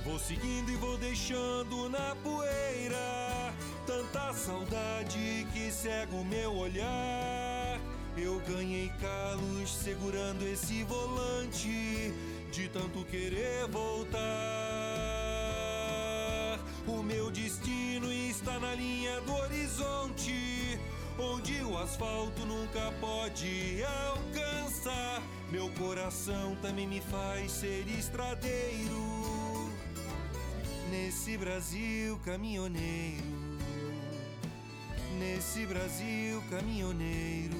Vou seguindo e vou deixando na poeira tanta saudade que cega o meu olhar. Eu ganhei calos segurando esse volante, de tanto querer voltar. O meu destino está na linha do horizonte, onde o asfalto nunca pode alcançar. Meu coração também me faz ser estradeiro, nesse Brasil caminhoneiro, nesse Brasil caminhoneiro,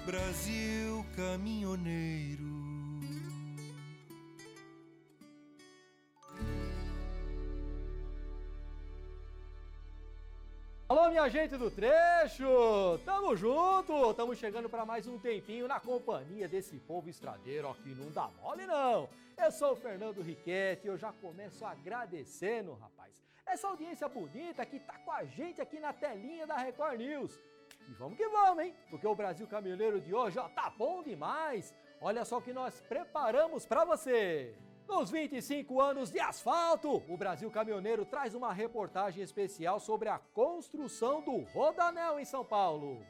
Brasil caminhoneiro. Alô, minha gente do trecho! Tamo junto! Tamo chegando para mais um tempinho na companhia desse povo estradeiro, ó, que não dá mole não! Eu sou o Fernando Riquetti e eu já começo agradecendo, rapaz, essa audiência bonita que tá com a gente aqui na telinha da Record News. E vamos que vamos, hein? Porque o Brasil Caminhoneiro de hoje, ó, tá bom demais! Olha só o que nós preparamos para você! Nos 25 anos de asfalto, o Brasil Caminhoneiro traz uma reportagem especial sobre a construção do Rodoanel em São Paulo.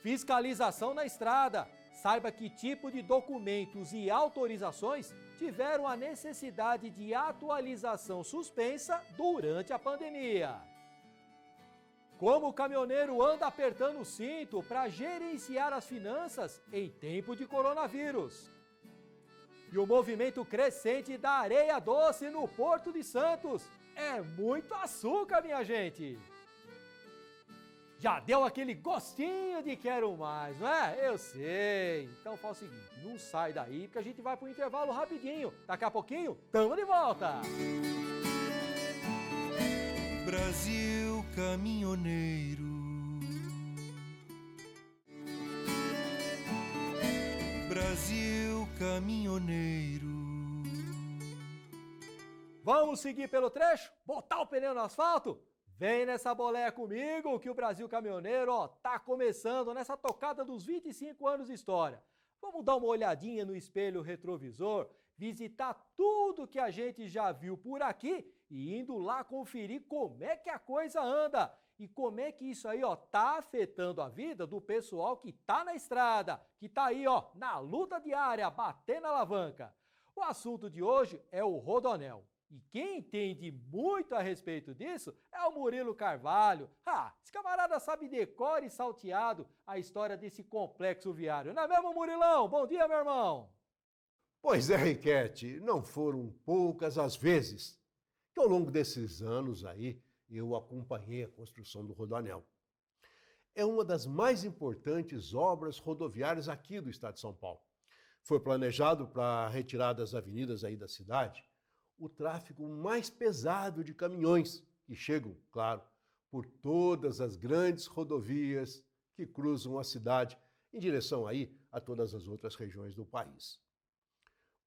Fiscalização na estrada. Saiba que tipo de documentos e autorizações tiveram a necessidade de atualização suspensa durante a pandemia. Como o caminhoneiro anda apertando o cinto para gerenciar as finanças em tempo de coronavírus. E o movimento crescente da areia doce no Porto de Santos. É muito açúcar, minha gente! Já deu aquele gostinho de quero mais, não é? Eu sei. Então faz o seguinte, não sai daí, porque a gente vai para o intervalo rapidinho. Daqui a pouquinho, tamo de volta! Brasil caminhoneiro, Brasil caminhoneiro. Vamos seguir pelo trecho? Botar o pneu no asfalto? Vem nessa boleia comigo que o Brasil Caminhoneiro, ó, tá começando nessa tocada dos 25 anos de história. Vamos dar uma olhadinha no espelho retrovisor, visitar tudo que a gente já viu por aqui e indo lá conferir como é que a coisa anda e como é que isso aí, ó, tá afetando a vida do pessoal que tá na estrada, que tá aí, ó, na luta diária, batendo a alavanca. O assunto de hoje é o Rodoanel. E quem entende muito a respeito disso é o Murilo Carvalho. Esse camarada sabe de cor e salteado a história desse complexo viário. Não é mesmo, Murilão? Bom dia, meu irmão! Pois é, Riquetti, não foram poucas as vezes que ao longo desses anos aí eu acompanhei a construção do Rodoanel. É uma das mais importantes obras rodoviárias aqui do estado de São Paulo. Foi planejado para retirar das avenidas aí da cidade o tráfego mais pesado de caminhões que chegam, claro, por todas as grandes rodovias que cruzam a cidade em direção aí a todas as outras regiões do país.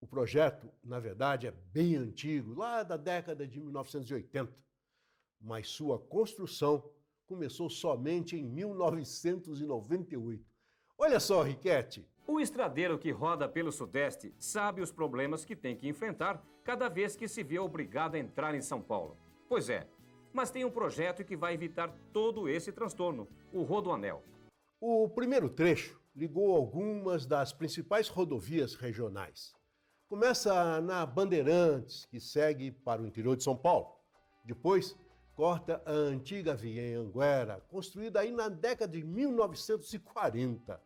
O projeto, na verdade, é bem antigo, lá da década de 1980, mas sua construção começou somente em 1998. Olha só, Riquetti. O estradeiro que roda pelo Sudeste sabe os problemas que tem que enfrentar cada vez que se vê obrigado a entrar em São Paulo. Pois é, mas tem um projeto que vai evitar todo esse transtorno, o Rodoanel. O primeiro trecho ligou algumas das principais rodovias regionais. Começa na Bandeirantes, que segue para o interior de São Paulo. Depois, corta a antiga via em Anguera, construída aí na década de 1940.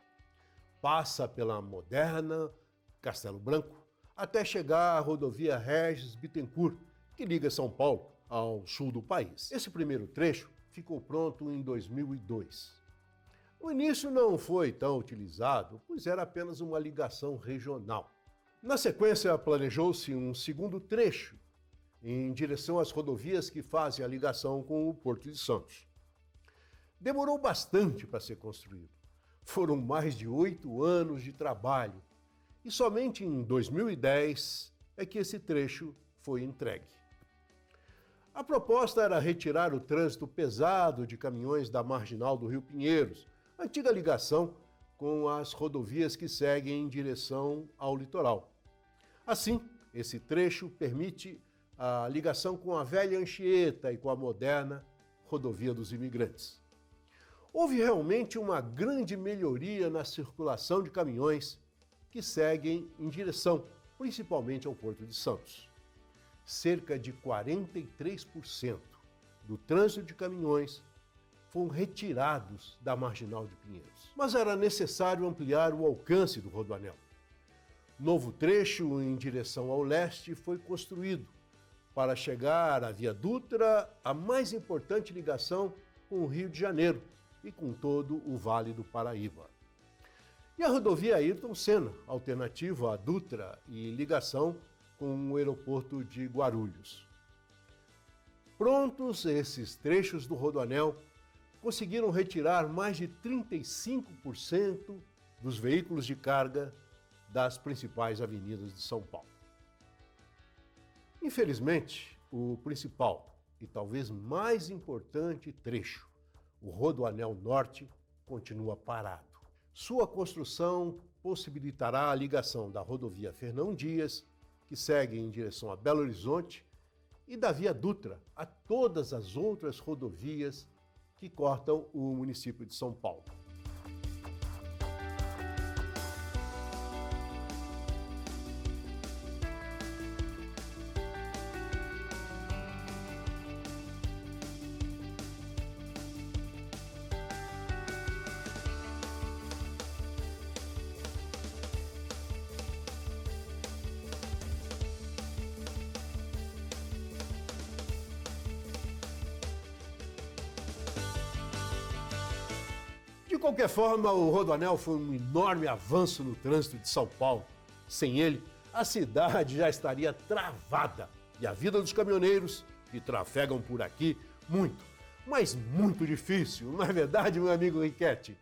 Passa pela moderna Castelo Branco, até chegar à rodovia Regis Bittencourt, que liga São Paulo ao sul do país. Esse primeiro trecho ficou pronto em 2002. No início não foi tão utilizado, pois era apenas uma ligação regional. Na sequência, planejou-se um segundo trecho, em direção às rodovias que fazem a ligação com o Porto de Santos. Demorou bastante para ser construído. Foram mais de 8 anos de trabalho e somente em 2010 é que esse trecho foi entregue. A proposta era retirar o trânsito pesado de caminhões da marginal do Rio Pinheiros, antiga ligação com as rodovias que seguem em direção ao litoral. Assim, Esse trecho permite a ligação com a velha Anchieta e com a moderna Rodovia dos Imigrantes. Houve realmente uma grande melhoria na circulação de caminhões que seguem em direção, principalmente ao Porto de Santos. Cerca de 43% do trânsito de caminhões foram retirados da Marginal de Pinheiros. Mas era necessário ampliar o alcance do Rodoanel. Novo trecho em direção ao leste foi construído para chegar à Via Dutra, a mais importante ligação com o Rio de Janeiro e com todo o Vale do Paraíba. E a rodovia Ayrton Senna, alternativa à Dutra e ligação com o aeroporto de Guarulhos. Prontos esses trechos do Rodoanel, conseguiram retirar mais de 35% dos veículos de carga das principais avenidas de São Paulo. Infelizmente, o principal e talvez mais importante trecho, o Rodoanel Norte, continua parado. Sua construção possibilitará a ligação da rodovia Fernão Dias, que segue em direção a Belo Horizonte, e da Via Dutra a todas as outras rodovias que cortam o município de São Paulo. De qualquer forma, o Rodoanel foi um enorme avanço no trânsito de São Paulo. Sem ele, a cidade já estaria travada e a vida dos caminhoneiros que trafegam por aqui muito, mas muito difícil, não é verdade, meu amigo Riquete?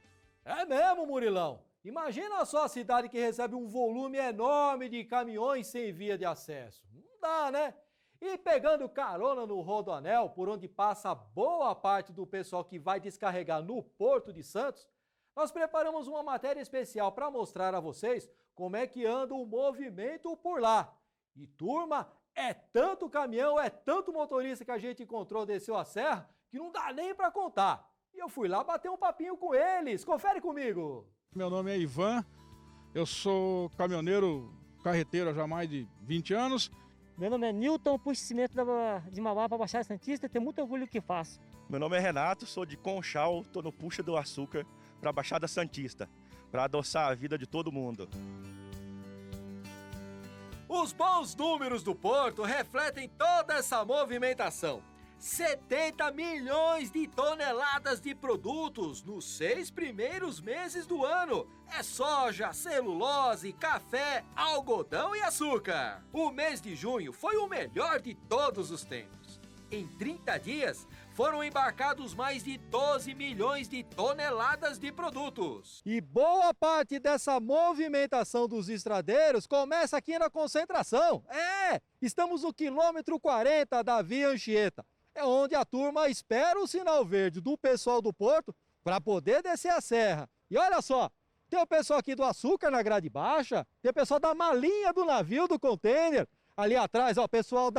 É mesmo, Murilão. Imagina só a cidade que recebe um volume enorme de caminhões sem via de acesso. Não dá, né? E pegando carona no Rodoanel, por onde passa boa parte do pessoal que vai descarregar no Porto de Santos, nós preparamos uma matéria especial para mostrar a vocês como é que anda o movimento por lá. E turma, é tanto caminhão, é tanto motorista que a gente encontrou, desceu a serra, que não dá nem para contar. E eu fui lá bater um papinho com eles. Confere comigo. Meu nome é Ivan, eu sou caminhoneiro carreteiro há já mais de 20 anos. Meu nome é Newton, puxo cimento de Mauá para Baixada Santista, tenho muito orgulho do que faço. Meu nome é Renato, sou de Conchal, estou no Puxa do Açúcar para Baixada Santista, para adoçar a vida de todo mundo. Os bons números do Porto refletem toda essa movimentação. 70 milhões de toneladas de produtos nos 6 primeiros meses do ano. É soja, celulose, café, algodão e açúcar. O mês de junho foi o melhor de todos os tempos. Em 30 dias, foram embarcados mais de 12 milhões de toneladas de produtos. E boa parte dessa movimentação dos estradeiros começa aqui na concentração. Estamos no quilômetro 40 da Via Anchieta. É onde a turma espera o sinal verde do pessoal do Porto para poder descer a serra. E olha só, tem o pessoal aqui do açúcar na grade baixa, tem o pessoal da malinha do navio, do container, ali atrás, ó, o pessoal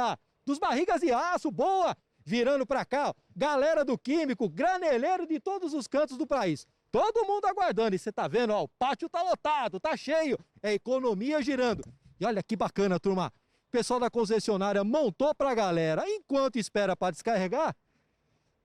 dos barrigas de aço, boa, virando para cá, ó, galera do químico, graneleiro de todos os cantos do país. Todo mundo aguardando, e você tá vendo, ó, o pátio tá lotado, tá cheio, é economia girando. E olha que bacana, turma. O pessoal da concessionária montou para a galera, enquanto espera para descarregar,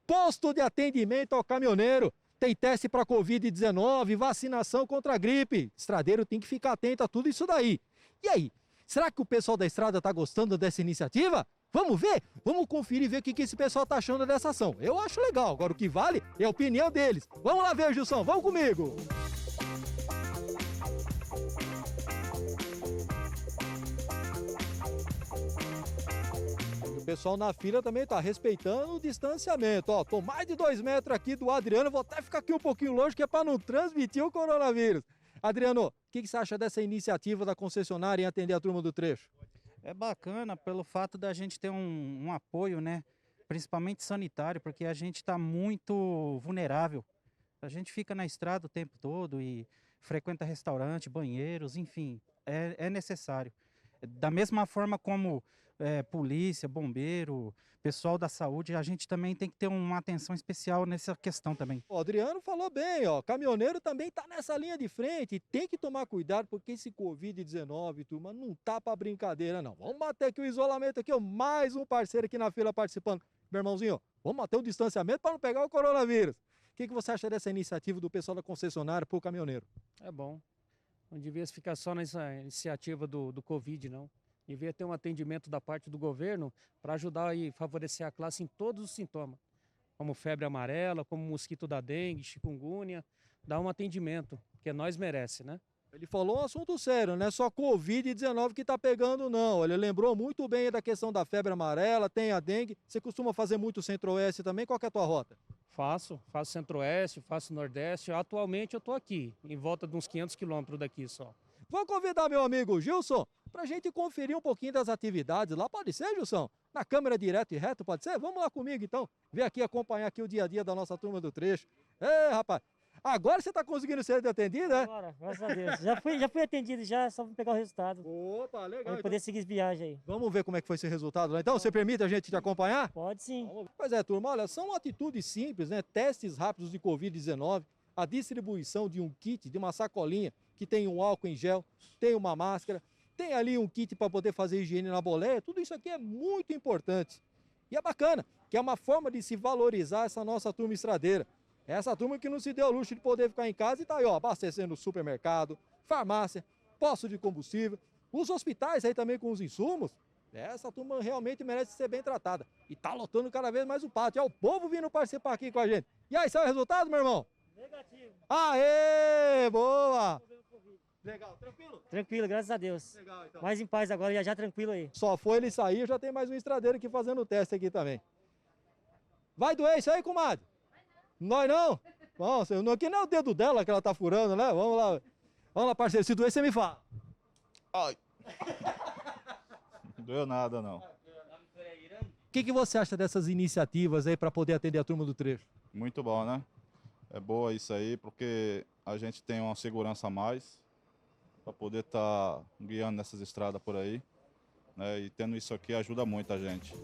posto de atendimento ao caminhoneiro, tem teste para Covid-19, vacinação contra a gripe. Estradeiro tem que ficar atento a tudo isso daí. E aí, será que o pessoal da estrada está gostando dessa iniciativa? Vamos ver? Vamos conferir e ver o que esse pessoal está achando dessa ação. Eu acho legal, agora o que vale é a opinião deles. Vamos lá ver, Gilson, vamos comigo! O pessoal na fila também tá respeitando o distanciamento. Ó, tô mais de 2 metros aqui do Adriano, vou até ficar aqui um pouquinho longe, que é para não transmitir o coronavírus. Adriano, o que você acha dessa iniciativa da concessionária em atender a turma do trecho? É bacana pelo fato da gente ter um apoio, né? Principalmente sanitário, porque a gente está muito vulnerável. A gente fica na estrada o tempo todo e frequenta restaurante, banheiros, enfim, é necessário. Da mesma forma como polícia, bombeiro, pessoal da saúde, a gente também tem que ter uma atenção especial nessa questão também. O Adriano falou bem, ó, caminhoneiro também tá nessa linha de frente e tem que tomar cuidado porque esse Covid-19, turma, não tá pra brincadeira não. Vamos bater aqui o isolamento aqui, ó, mais um parceiro aqui na fila participando. Meu irmãozinho, vamos manter o distanciamento para não pegar o coronavírus. O que você acha dessa iniciativa do pessoal da concessionária pro caminhoneiro? É bom. Não devia ficar só nessa iniciativa do Covid, não. Devia ter um atendimento da parte do governo para ajudar e favorecer a classe em todos os sintomas, como febre amarela, como mosquito da dengue, chikungunya, dar um atendimento, que nós merece, né? Ele falou um assunto sério, não é só Covid-19 que tá pegando, não. Ele lembrou muito bem da questão da febre amarela, tem a dengue. Você costuma fazer muito Centro-Oeste também? Qual que é a tua rota? Faço Centro-Oeste, faço Nordeste. Atualmente eu estou aqui, em volta de uns 500 quilômetros daqui só. Vou convidar meu amigo Gilson para a gente conferir um pouquinho das atividades lá. Pode ser, Gilson? Na câmera direto e reto, pode ser? Vamos lá comigo, então. Vem aqui acompanhar aqui o dia a dia da nossa turma do trecho. Ei, rapaz, agora você está conseguindo ser atendido, né? Agora, graças a Deus. Já fui atendido, já, só para pegar o resultado. Opa, legal. Para poder seguir as viagens aí. Vamos ver como é que foi esse resultado lá. Então, você permite a gente te acompanhar? Pode sim. Pois é, turma, olha, são atitudes simples, né? Testes rápidos de Covid-19, a distribuição de um kit, de uma sacolinha que tem um álcool em gel, tem uma máscara, tem ali um kit para poder fazer higiene na boleia. Tudo isso aqui é muito importante. E é bacana, que é uma forma de se valorizar essa nossa turma estradeira. Essa turma que não se deu ao luxo de poder ficar em casa e tá aí, ó, abastecendo supermercado, farmácia, posto de combustível, os hospitais aí também com os insumos. Essa turma realmente merece ser bem tratada. E tá lotando cada vez mais o pátio. É o povo vindo participar aqui com a gente. E aí, saiu o resultado, meu irmão? Negativo. Aê, boa! Legal, tranquilo? Tranquilo, graças a Deus. Legal, então. Mais em paz agora, já tranquilo aí. Só foi ele sair, já tem mais um estradeiro aqui fazendo o teste aqui também. Vai doer isso aí, comadre? Nós não? Bom, aqui não é o dedo dela que ela tá furando, né? Vamos lá, parceiro, se doer você me fala. Ai. Não doeu nada, não. O que você acha dessas iniciativas aí para poder atender a turma do trecho? Muito bom, né? É boa isso aí, porque a gente tem uma segurança a mais para poder estar guiando nessas estradas por aí, né? E tendo isso aqui ajuda muito a gente.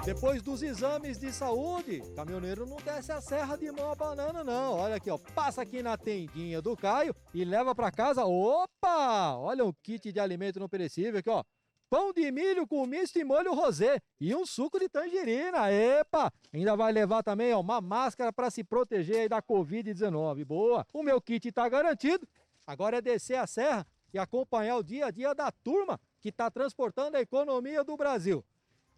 Depois dos exames de saúde, caminhoneiro não desce a serra de mão a banana, não. Olha aqui, ó, passa aqui na tendinha do Caio e leva para casa. Opa! Olha um kit de alimento não perecível aqui, ó. Pão de milho com misto e molho rosé e um suco de tangerina. Epa! Ainda vai levar também, ó, uma máscara para se proteger aí da Covid-19. Boa! O meu kit tá garantido. Agora é descer a serra e acompanhar o dia a dia da turma que tá transportando a economia do Brasil.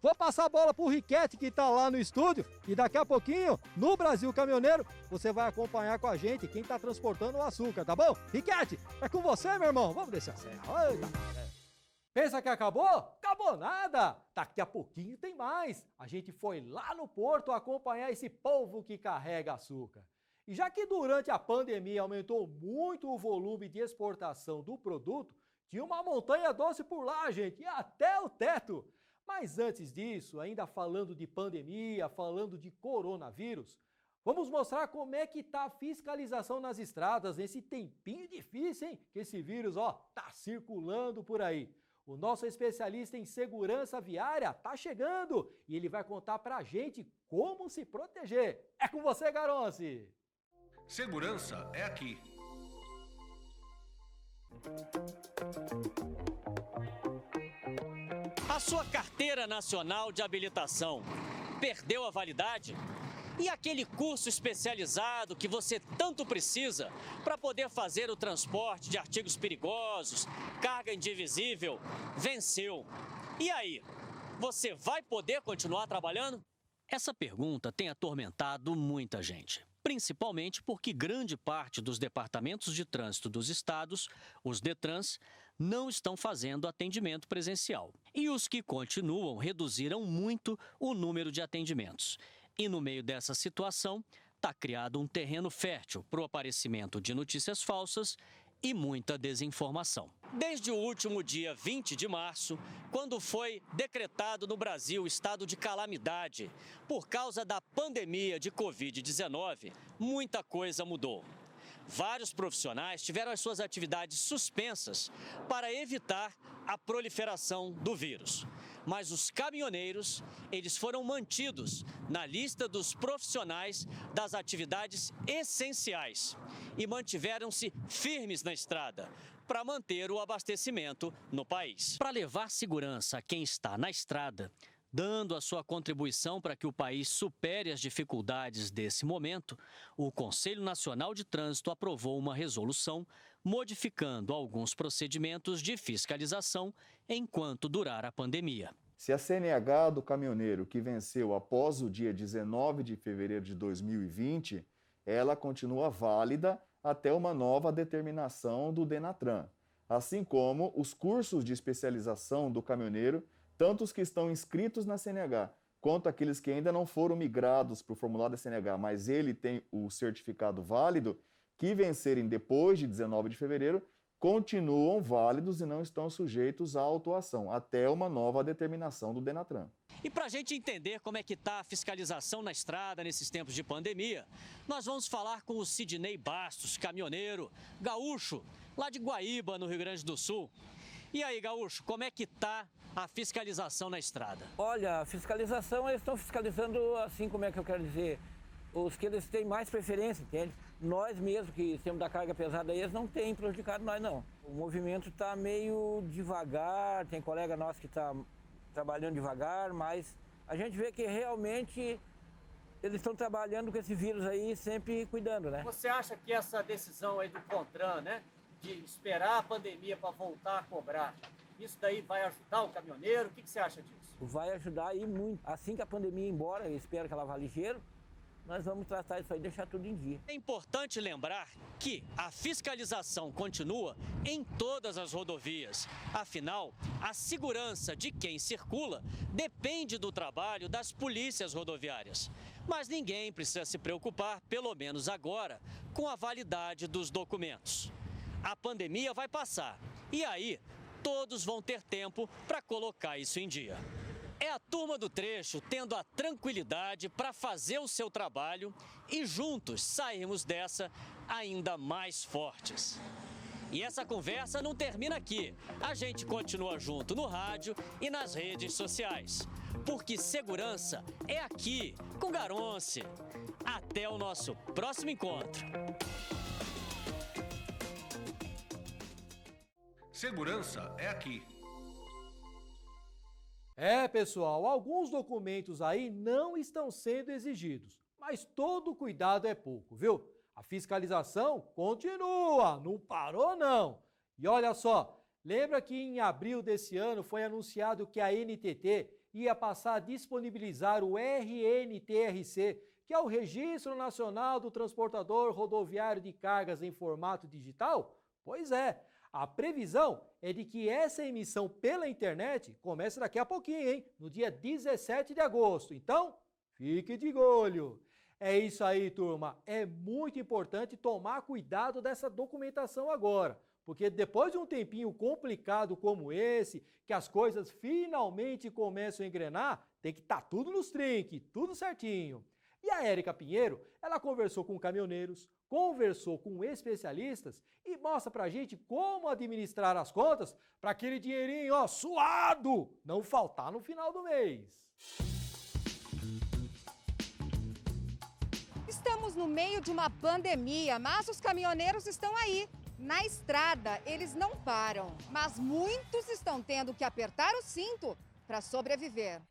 Vou passar a bola pro Riquete, que tá lá no estúdio, e daqui a pouquinho, no Brasil Caminhoneiro, você vai acompanhar com a gente quem tá transportando o açúcar, tá bom? Riquete, é com você, meu irmão. Vamos descer a serra. Eita. Pensa que acabou? Acabou nada! Daqui a pouquinho tem mais. A gente foi lá no porto acompanhar esse povo que carrega açúcar. E já que durante a pandemia aumentou muito o volume de exportação do produto, tinha uma montanha doce por lá, gente, e até o teto. Mas antes disso, ainda falando de pandemia, falando de coronavírus, vamos mostrar como é que tá a fiscalização nas estradas nesse tempinho difícil, hein? Que esse vírus, ó, tá circulando por aí. O nosso especialista em segurança viária tá chegando e ele vai contar pra gente como se proteger. É com você, Garonce! Segurança é aqui. A sua carteira nacional de habilitação perdeu a validade? E aquele curso especializado que você tanto precisa para poder fazer o transporte de artigos perigosos, carga indivisível, venceu. E aí, você vai poder continuar trabalhando? Essa pergunta tem atormentado muita gente, principalmente porque grande parte dos departamentos de trânsito dos estados, os DETRANS, não estão fazendo atendimento presencial. E os que continuam reduziram muito o número de atendimentos. E no meio dessa situação, está criado um terreno fértil para o aparecimento de notícias falsas e muita desinformação. Desde o último dia 20 de março, quando foi decretado no Brasil o estado de calamidade por causa da pandemia de Covid-19, muita coisa mudou. Vários profissionais tiveram as suas atividades suspensas para evitar a proliferação do vírus. Mas os caminhoneiros, eles foram mantidos na lista dos profissionais das atividades essenciais e mantiveram-se firmes na estrada para manter o abastecimento no país. Para levar segurança a quem está na estrada, dando a sua contribuição para que o país supere as dificuldades desse momento, o Conselho Nacional de Trânsito aprovou uma resolução modificando alguns procedimentos de fiscalização enquanto durar a pandemia. Se a CNH do caminhoneiro que venceu após o dia 19 de fevereiro de 2020, ela continua válida até uma nova determinação do Denatran, assim como os cursos de especialização do caminhoneiro, tanto os que estão inscritos na CNH, quanto aqueles que ainda não foram migrados para o formulário da CNH, mas ele tem o certificado válido, que vencerem depois de 19 de fevereiro, continuam válidos e não estão sujeitos à autuação, até uma nova determinação do Denatran. E para a gente entender como é que está a fiscalização na estrada nesses tempos de pandemia, nós vamos falar com o Sidney Bastos, caminhoneiro, gaúcho, lá de Guaíba, no Rio Grande do Sul. E aí, gaúcho, como é que está a fiscalização na estrada? Olha, a fiscalização, eles estão fiscalizando assim, como é que eu quero dizer, os que eles têm mais preferência, entende? Nós mesmos que temos da carga pesada, eles não têm prejudicado nós, não. O movimento está meio devagar, tem colega nosso que está trabalhando devagar, mas a gente vê que realmente eles estão trabalhando com esse vírus aí, sempre cuidando, né? Você acha que essa decisão aí do CONTRAN, né, de esperar a pandemia para voltar a cobrar, isso daí vai ajudar o caminhoneiro? O que você acha disso? Vai ajudar aí muito. Assim que a pandemia ir embora, eu espero que ela vá ligeiro, nós vamos tratar isso aí e deixar tudo em dia. É importante lembrar que a fiscalização continua em todas as rodovias. Afinal, a segurança de quem circula depende do trabalho das polícias rodoviárias. Mas ninguém precisa se preocupar, pelo menos agora, com a validade dos documentos. A pandemia vai passar e aí todos vão ter tempo para colocar isso em dia. É a turma do trecho tendo a tranquilidade para fazer o seu trabalho e juntos sairmos dessa ainda mais fortes. E essa conversa não termina aqui. A gente continua junto no rádio e nas redes sociais. Porque segurança é aqui, com Garonce. Até o nosso próximo encontro. Segurança é aqui. É, pessoal, alguns documentos aí não estão sendo exigidos, mas todo cuidado é pouco, viu? A fiscalização continua, não parou não. E olha só, lembra que em abril desse ano foi anunciado que a NTT ia passar a disponibilizar o RNTRC, que é o Registro Nacional do Transportador Rodoviário de Cargas em formato digital? Pois é. A previsão é de que essa emissão pela internet comece daqui a pouquinho, hein? No dia 17 de agosto. Então, fique de olho. É isso aí, turma. É muito importante tomar cuidado dessa documentação agora, porque depois de um tempinho complicado como esse, que as coisas finalmente começam a engrenar, tem que estar tudo nos trinques, tudo certinho. E a Érica Pinheiro, ela conversou com caminhoneiros, conversou com especialistas e mostra pra gente como administrar as contas para aquele dinheirinho, ó, suado, não faltar no final do mês. Estamos no meio de uma pandemia, mas os caminhoneiros estão aí, na estrada. Eles não param, mas muitos estão tendo que apertar o cinto para sobreviver.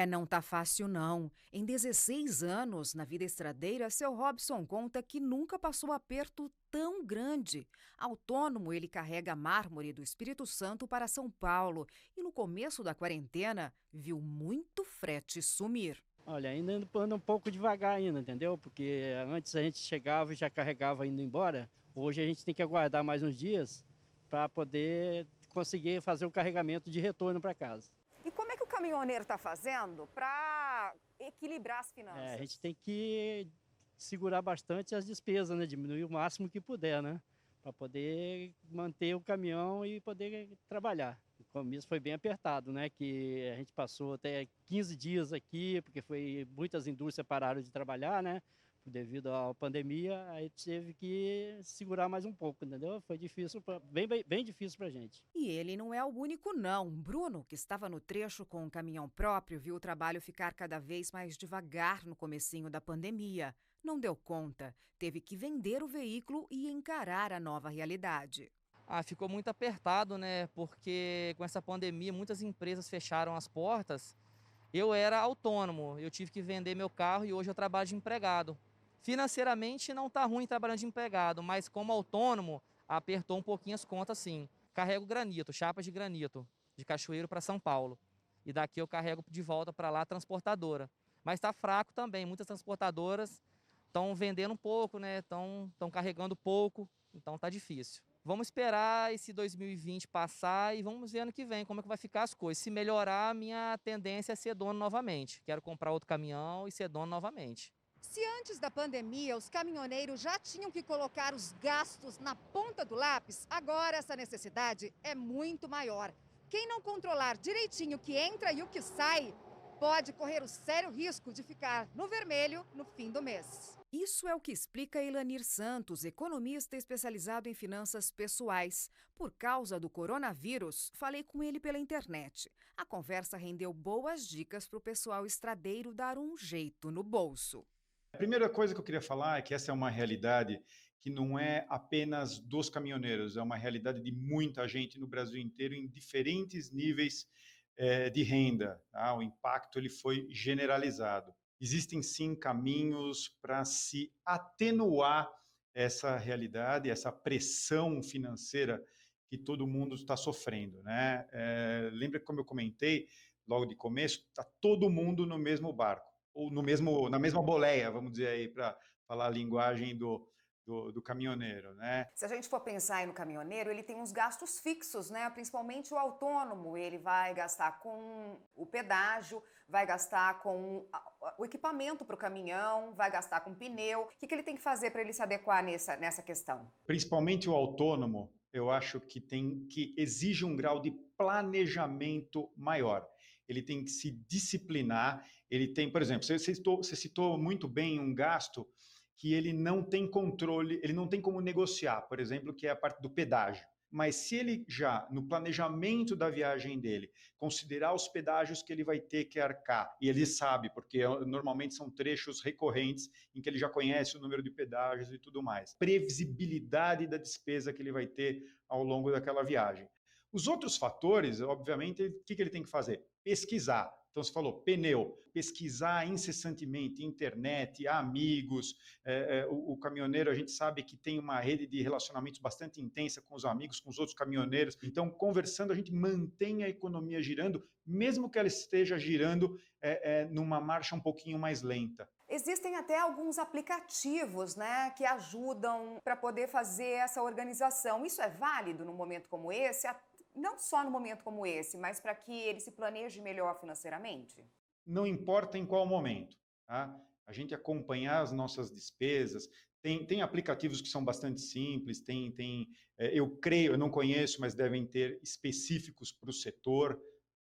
Não tá fácil não. Em 16 anos na vida estradeira, seu Robson conta que nunca passou aperto tão grande. Autônomo, ele carrega mármore do Espírito Santo para São Paulo e no começo da quarentena viu muito frete sumir. Olha, ainda anda um pouco devagar ainda, entendeu? Porque antes a gente chegava e já carregava indo embora. Hoje a gente tem que aguardar mais uns dias para poder conseguir fazer o carregamento de retorno para casa. E como é que o caminhoneiro está fazendo para equilibrar as finanças? A gente tem que segurar bastante as despesas, né? Diminuir o máximo que puder, né? para poder manter o caminhão e poder trabalhar. O começo foi bem apertado, né? Que a gente passou até 15 dias aqui, porque muitas indústrias pararam de trabalhar, né? Devido à pandemia, aí teve que segurar mais um pouco, entendeu? Foi difícil, bem difícil pra gente. E ele não é o único não. Bruno, que estava no trecho com um caminhão próprio, viu o trabalho ficar cada vez mais devagar no comecinho da pandemia. Não deu conta, teve que vender o veículo e encarar a nova realidade. Ficou muito apertado, né? Porque com essa pandemia muitas empresas fecharam as portas. Eu era autônomo, eu tive que vender meu carro e hoje eu trabalho de empregado. Financeiramente não está ruim trabalhando de empregado, mas como autônomo apertou um pouquinho as contas sim. Carrego granito, chapas de granito, de Cachoeiro para São Paulo. E daqui eu carrego de volta para lá a transportadora. Mas está fraco também, muitas transportadoras estão vendendo um pouco, né? Estão carregando pouco, então está difícil. Vamos esperar esse 2020 passar e vamos ver ano que vem como é que vai ficar as coisas. Se melhorar, a minha tendência é ser dono novamente. Quero comprar outro caminhão e ser dono novamente. Se antes da pandemia os caminhoneiros já tinham que colocar os gastos na ponta do lápis, agora essa necessidade é muito maior. Quem não controlar direitinho o que entra e o que sai, pode correr o sério risco de ficar no vermelho no fim do mês. Isso é o que explica Elanir Santos, economista especializado em finanças pessoais. Por causa do coronavírus, falei com ele pela internet. A conversa rendeu boas dicas para o pessoal estradeiro dar um jeito no bolso. A primeira coisa que eu queria falar é que essa é uma realidade que não é apenas dos caminhoneiros, é uma realidade de muita gente no Brasil inteiro em diferentes níveis de renda. Tá? O impacto ele foi generalizado. Existem sim caminhos para se atenuar essa realidade, essa pressão financeira que todo mundo está sofrendo, né? Lembra que, como eu comentei logo de começo, está todo mundo no mesmo barco, ou na mesma boleia, vamos dizer aí, para falar a linguagem do caminhoneiro, né? Se a gente for pensar aí no caminhoneiro, ele tem uns gastos fixos, né? Principalmente o autônomo, ele vai gastar com o pedágio, vai gastar com o equipamento para o caminhão, vai gastar com pneu. O que ele tem que fazer para ele se adequar nessa questão? Principalmente o autônomo, eu acho que exige um grau de planejamento maior. Ele tem que se disciplinar, ele tem, por exemplo, você citou muito bem um gasto que ele não tem controle, ele não tem como negociar, por exemplo, que é a parte do pedágio. Mas se ele já, no planejamento da viagem dele, considerar os pedágios que ele vai ter que arcar, e ele sabe, porque normalmente são trechos recorrentes em que ele já conhece o número de pedágios e tudo mais, previsibilidade da despesa que ele vai ter ao longo daquela viagem. Os outros fatores, obviamente, o que ele tem que fazer? Pesquisar. Então, você falou pneu, pesquisar incessantemente, internet, amigos. O caminhoneiro, a gente sabe que tem uma rede de relacionamentos bastante intensa com os amigos, com os outros caminhoneiros. Então, conversando, a gente mantém a economia girando, mesmo que ela esteja girando numa marcha um pouquinho mais lenta. Existem até alguns aplicativos, né, que ajudam para poder fazer essa organização. Isso é válido num momento como esse? Não só no momento como esse, mas para que ele se planeje melhor financeiramente? Não importa em qual momento, tá? A gente acompanhar as nossas despesas, tem aplicativos que são bastante simples, eu creio, eu não conheço, mas devem ter específicos para o setor.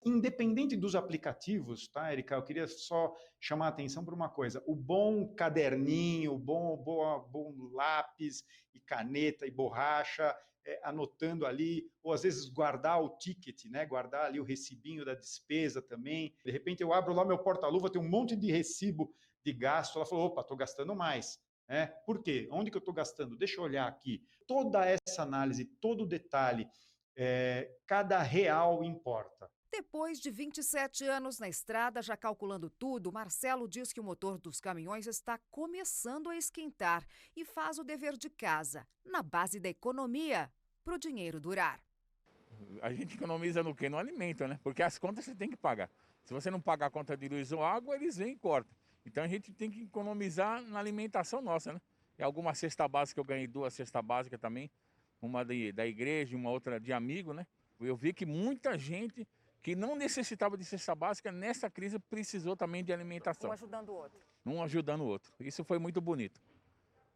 Independente dos aplicativos, tá, Erika? Eu queria só chamar a atenção para uma coisa. O bom caderninho, o bom lápis e caneta e borracha, anotando ali, ou às vezes guardar o ticket, né? Guardar ali o recibinho da despesa também. De repente eu abro lá meu porta-luva, tem um monte de recibo de gasto. Ela falou, opa, estou gastando mais. Por quê? Onde que eu estou gastando? Deixa eu olhar aqui. Toda essa análise, todo o detalhe, cada real importa. Depois de 27 anos na estrada, já calculando tudo, Marcelo diz que o motor dos caminhões está começando a esquentar e faz o dever de casa, na base da economia, para o dinheiro durar. A gente economiza no quê? No alimento, né? Porque as contas você tem que pagar. Se você não pagar a conta de luz ou água, eles vêm e cortam. Então a gente tem que economizar na alimentação nossa, né? E alguma cesta básica, eu ganhei 2 cestas básicas também, uma da igreja e uma outra de amigo, né? Eu vi que muita gente que não necessitava de cesta básica, nessa crise precisou também de alimentação. Um ajudando o outro. Um ajudando o outro. Isso foi muito bonito.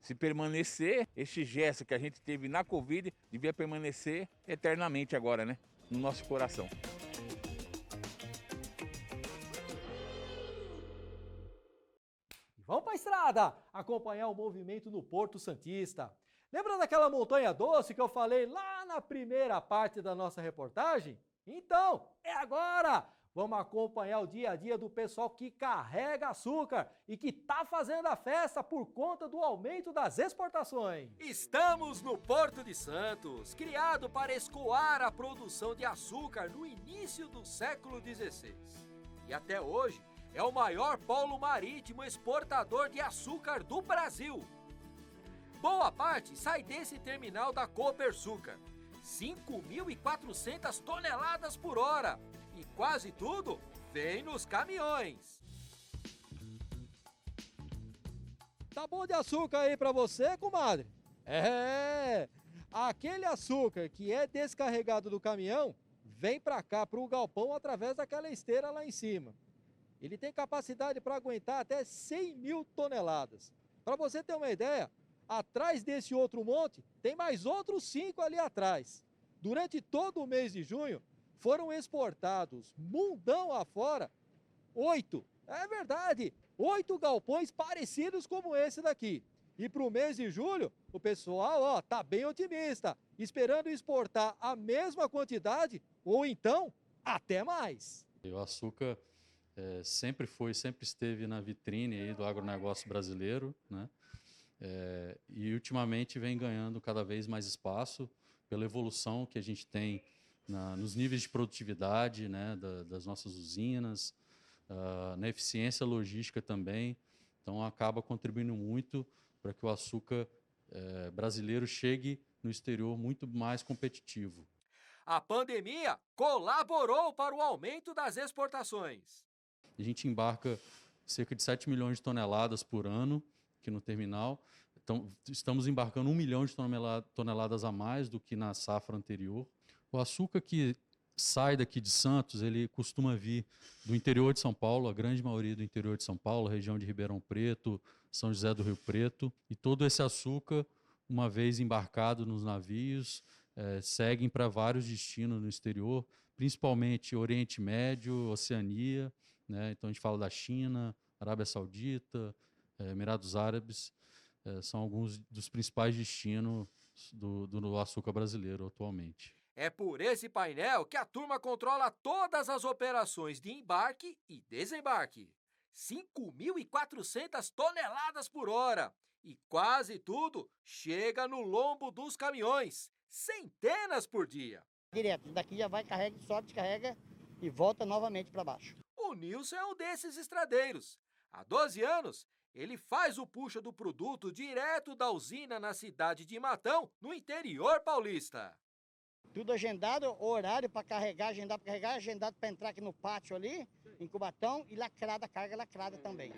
Se permanecer, esse gesto que a gente teve na Covid devia permanecer eternamente agora, né? No nosso coração. Vamos para a estrada acompanhar o movimento no Porto Santista. Lembra daquela montanha doce que eu falei lá na primeira parte da nossa reportagem? Então, é agora! Vamos acompanhar o dia a dia do pessoal que carrega açúcar e que está fazendo a festa por conta do aumento das exportações. Estamos no Porto de Santos, criado para escoar a produção de açúcar no início do século XVI. E até hoje é o maior polo marítimo exportador de açúcar do Brasil. Boa parte sai desse terminal da Copersucar, 5.400 toneladas por hora. E quase tudo vem nos caminhões. Tá bom de açúcar aí pra você, comadre? É, aquele açúcar que é descarregado do caminhão vem pra cá, pro galpão, através daquela esteira lá em cima. Ele tem capacidade para aguentar até 100.000 toneladas. Para você ter uma ideia, atrás desse outro monte, tem mais outros 5 ali atrás. Durante todo o mês de junho, foram exportados, mundão afora, 8 galpões parecidos como esse daqui. E para o mês de julho, o pessoal tá bem otimista, esperando exportar a mesma quantidade ou então até mais. O açúcar sempre esteve na vitrine aí do agronegócio brasileiro, né? E ultimamente vem ganhando cada vez mais espaço pela evolução que a gente tem nos níveis de produtividade, né, das nossas usinas, na eficiência logística também. Então acaba contribuindo muito para que o açúcar brasileiro chegue no exterior muito mais competitivo. A pandemia colaborou para o aumento das exportações. A gente embarca cerca de 7 milhões de toneladas por ano aqui no terminal. Então, estamos embarcando 1 milhão de toneladas a mais do que na safra anterior. O açúcar que sai daqui de Santos, ele costuma vir do interior de São Paulo, a grande maioria do interior de São Paulo, região de Ribeirão Preto, São José do Rio Preto. E todo esse açúcar, uma vez embarcado nos navios, seguem para vários destinos no exterior, principalmente Oriente Médio, Oceania, né? Então a gente fala da China, Arábia Saudita, Emirados Árabes, são alguns dos principais destinos do açúcar brasileiro atualmente. É por esse painel que a turma controla todas as operações de embarque e desembarque. 5.400 toneladas por hora. E quase tudo chega no lombo dos caminhões. Centenas por dia. Direto, daqui já vai, carrega, sobe, descarrega e volta novamente para baixo. O Nilson é um desses estradeiros. Há 12 anos, ele faz o puxa do produto direto da usina na cidade de Matão, no interior paulista. Tudo agendado, horário para carregar, agendado para entrar aqui no pátio ali, em Cubatão, e lacrada, carga lacrada também.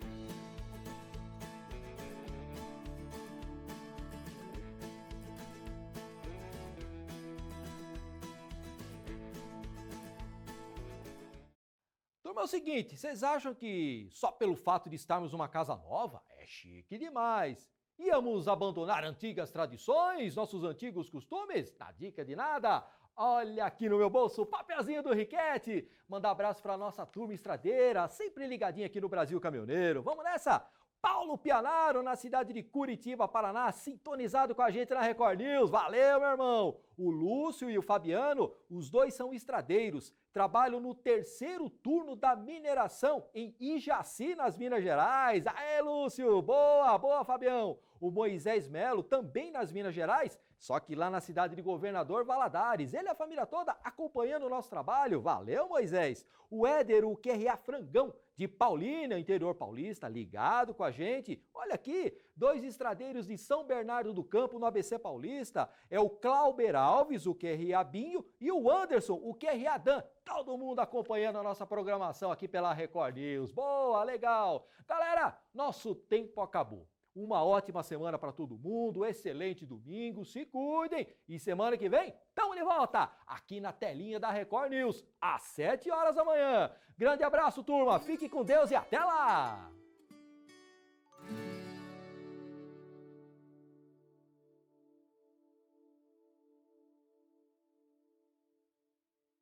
Turma, é o seguinte, vocês acham que só pelo fato de estarmos numa casa nova é chique demais? Íamos abandonar antigas tradições, nossos antigos costumes? Na dica de nada, olha aqui no meu bolso o papelzinho do Riquete. Mandar abraço para nossa turma estradeira, sempre ligadinha aqui no Brasil Caminhoneiro. Vamos nessa? Paulo Pianaro, na cidade de Curitiba, Paraná, sintonizado com a gente na Record News. Valeu, meu irmão! O Lúcio e o Fabiano, os dois são estradeiros, trabalham no 3º turno da mineração em Ijaci, nas Minas Gerais. Aê, Lúcio! Boa, boa, Fabião! O Moisés Melo, também nas Minas Gerais, só que lá na cidade de Governador Valadares. Ele e a família toda acompanhando o nosso trabalho. Valeu, Moisés! O Éder, o QRA Frangão, de Paulínia, interior paulista, ligado com a gente. Olha aqui, 2 estradeiros de São Bernardo do Campo, no ABC Paulista. É o Clauber Alves, o QRA Binho, e o Anderson, o QRA Dan. Todo mundo acompanhando a nossa programação aqui pela Record News. Boa, legal! Galera, nosso tempo acabou. Uma ótima semana para todo mundo, excelente domingo, se cuidem. E semana que vem, estamos de volta aqui na telinha da Record News, às 7 horas da manhã. Grande abraço, turma, fique com Deus e até lá!